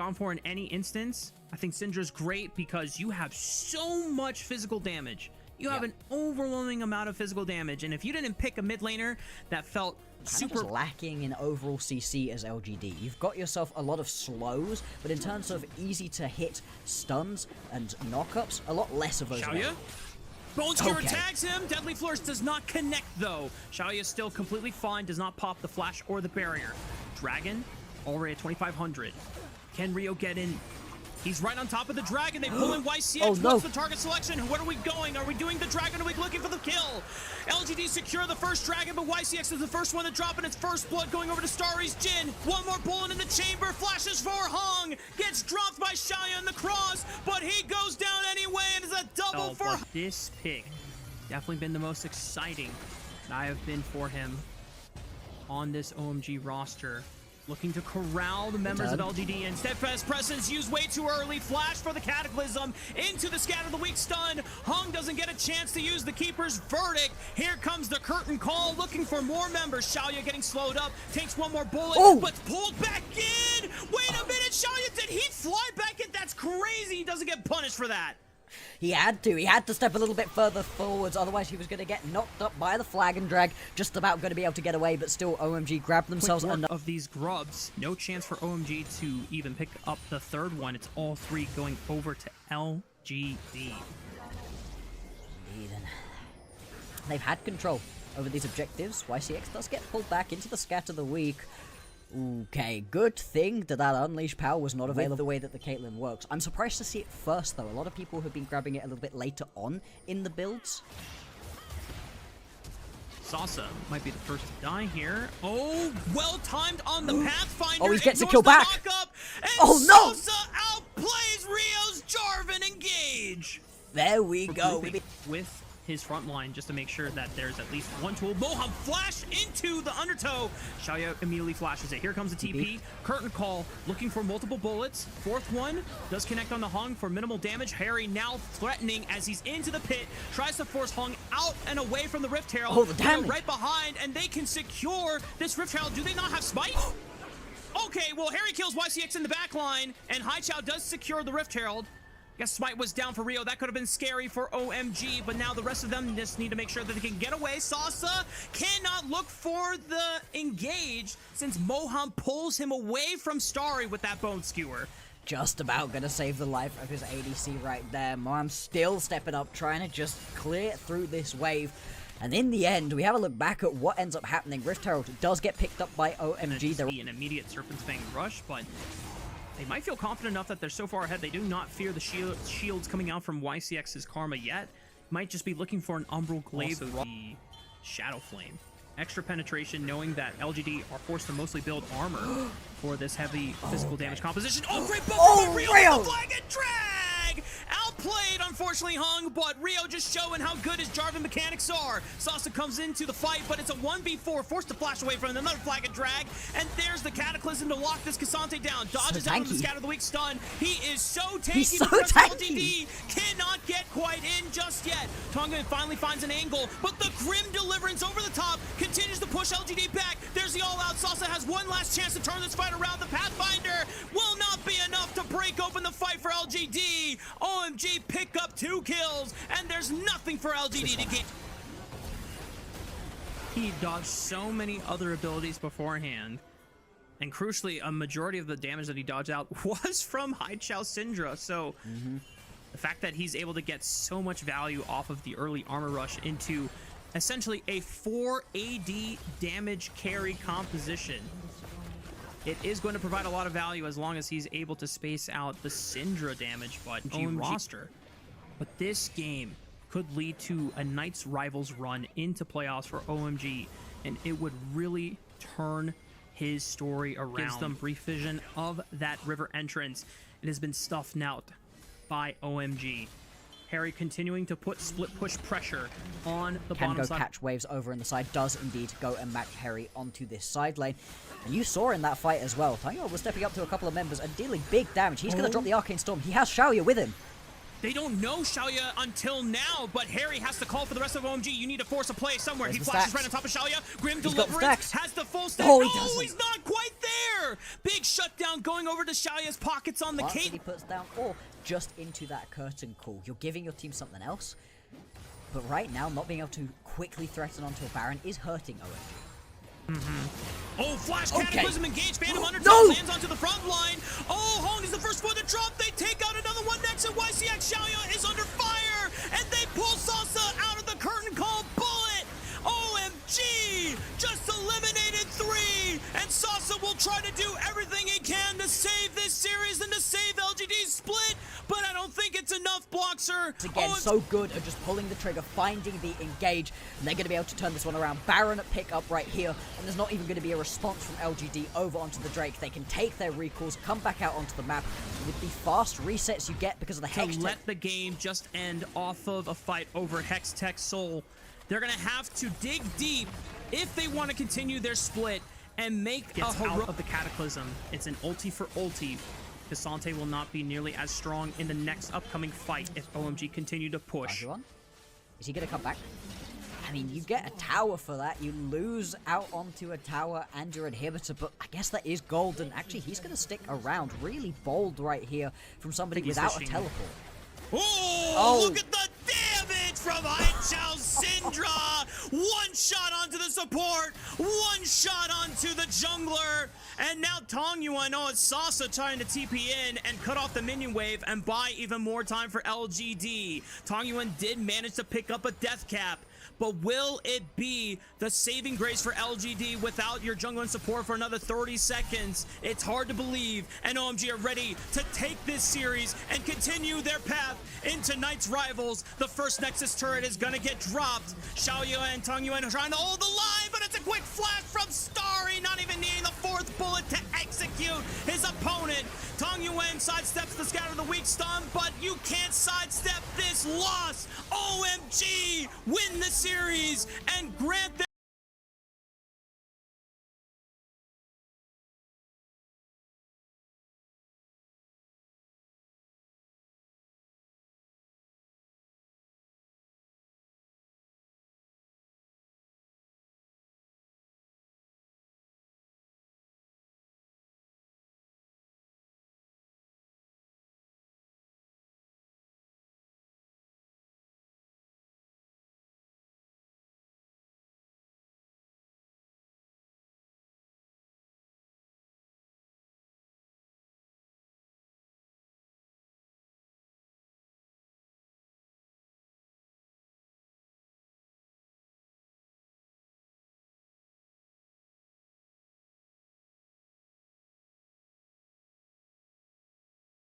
gone for in any instance, I think Syndra's great because you have so much physical damage. You have an overwhelming amount of physical damage, and if you didn't pick a mid laner that felt super lacking in overall CC as LGD, you've got yourself a lot of slows, but in terms of easy to hit stuns and knockups, a lot less of those. Xiaoya? Bone Skewer tags him. Deadly Flourish does not connect though. Xiaoya still completely fine, does not pop the flash or the barrier. Dragon already at 2,500. Can Rio get in? He's right on top of the dragon. They pull in YCX. Oh, no. What's the target selection? Where are we going? Are we doing the dragon? Are we looking for the kill? LGD secure the first dragon, but YCX is the first one to drop in its first blood, going over to Starry's Jin. One more bullet in the chamber. Flashes for Hung. Gets dropped by Xiaoya in the cross, but he goes down anyway, and it's a double for... This pick definitely been the most exciting that I have been for him on this OMG roster. Looking to corral the members of LGD, and Steadfast Presence used way too early. Flash for the Cataclysm into the Scatter the Weak stun. Hung doesn't get a chance to use the Keeper's Verdict. Here comes the curtain call, looking for more members. Xiaoya getting slowed up, takes one more bullet, but pulled back in. Wait a minute, Xiaoya, did he fly back in? That's crazy. He doesn't get punished for that. He had to step a little bit further forwards, otherwise he was going to get knocked up by the flag and drag, just about going to be able to get away, but still OMG grabbed themselves enough of these grubs. No chance for OMG to even pick up the third one. It's all three going over to LGD. They've had control over these objectives. YCX does get pulled back into the Scatter the Weak. Okay, good thing that Unleash power was not available the way that the Caitlyn works. I'm surprised to see it first, though. A lot of people have been grabbing it a little bit later on in the builds. Sasa might be the first to die here. Oh, well-timed on the Pathfinder. Oh, he gets a kill back. Oh, no! Sasa outplays Rio's Jarvan Engage. There we go. With his front line, just to make sure that there's at least one tool. Moham flash into the undertow. Xiaoya immediately flashes it. Here comes the TP. Curtain call, looking for multiple bullets. Fourth one does connect on the Hung for minimal damage. Harry now threatening as he's into the pit. Tries to force Hung out and away from the Rift Herald. Oh, the damage. Right behind, and they can secure this Rift Herald. Do they not have Smite? Okay, well, Harry kills YCX in the back line, and Haichao does secure the Rift Herald. Guess Smite was down for Rio. That could have been scary for OMG, but now the rest of them just need to make sure that they can get away. Sasa cannot look for the engage since Moham pulls him away from Starry with that Bone Skewer. Just about gonna save the life of his ADC right there. Moham still stepping up, trying to just clear through this wave. And in the end, we have a look back at what ends up happening. Rift Herald does get picked up by OMG. They're an immediate Serpent's Fang rush, but they might feel confident enough that they're so far ahead. They do not fear the shields coming out from YCX's Karma yet. Might just be looking for an Umbral Glaive, the Shadow Flame. Extra penetration, knowing that LGD are forced to mostly build armor for this heavy physical damage composition. Oh, great bump by Rio! The flag and drag! Outplayed, unfortunately, Hung, but Rio just showing how good his Jarvan mechanics are. Sasa comes into the fight, but it's a 1v4, forced to flash away from another flag and drag, and there's the Cataclysm to lock this Cassante down. Dodges out of the Scatter the Weak stun. He is so tanky. He's so LGD cannot get quite in just yet. Tonga finally finds an angle, but the Grim Deliverance over the top continues to push LGD back. There's the all-out. Sasa has one last chance to turn this fight around. The Pathfinder will not be enough to break open the fight for LGD. OMG pick up 2 kills, and there's nothing for LGD to get. He dodged so many other abilities beforehand, and crucially, a majority of the damage that he dodged out was from Haichao Syndra. So the fact that he's able to get so much value off of the early armor rush into essentially a 4 AD damage carry composition, it is going to provide a lot of value as long as he's able to space out the Syndra damage, but OMG roster. But this game could lead to a Knights Rivals run into playoffs for OMG, and it would really turn his story around. Gives them brief vision of that river entrance. It has been stuffed out by OMG. Harry continuing to put split push pressure on the bottom side. Catch waves over in the side, does indeed go and match Harry onto this side lane. And you saw in that fight as well, Tango was stepping up to a couple of members and dealing big damage. He's going to drop the Arcane Storm. He has Xiaoya with him. They don't know Xiaoya until now, but Harry has to call for the rest of OMG. You need to force a play somewhere. He flashes right on top of Xiaoya. Grim Deliverance has the full stack. Oh, he's not quite there. here. Big shutdown going over to Xiaoya's pockets on the Once Kate. he puts down, or just into that curtain call. You're giving your team something else. But right now, not being able to quickly threaten onto a Baron is hurting OMG. Oh, Flash Cataclysm engaged. Phantom Undertow No! lands onto the front line. Oh, Hong is the first one to drop. They take out another one next, and YCX Xiaoya is under fire. And they pull Salsa out of the curtain call bullet. OMG! Just eliminated 3. And Salsa will try to do everything he can to save this series and to save LGD's split. But I don't think it's enough, Bloxer. Again, so good at just pulling the trigger, finding the engage, and they're going to be able to turn this one around. Baron at pick up right here, and there's not even going to be a response from LGD over onto the Drake. They can take their recalls, come back out onto the map with the fast resets you get because of the Hex To Tech. let the game just end off of a fight over Hex Tech Soul. They're going to have to dig deep if they want to continue their split and make a out of the Cataclysm. It's an ulti for ulti. Cassante will not be nearly as strong in the next upcoming fight if OMG continue to push. Is he going to come back? I mean, you get a tower for that. You lose out onto a tower and your inhibitor, but I guess that is golden. Actually, he's going to stick around. Really bold right here from somebody without a teleport. Oh, look at the damage from Haichao Syndra! One shot onto the support, one shot onto the jungler, and now Tongyuan, it's Sasa trying to TP in and cut off the minion wave and buy even more time for LGD. Tongyuan did manage to pick up a death cap, but will it be the saving grace for LGD without your jungler and support for another 30 seconds? It's hard to believe, and OMG are ready to take this series and continue their path into Night's Rivals. The first Nexus turret is gonna get dropped. Xiaoya and Tongyuan are trying to hold the line, but it's a quick flash from Starry, not even needing the 4th bullet to execute his opponent. Tongyuan sidesteps the scatter the weak stun, but you can't sidestep this loss. OMG win the series and grant them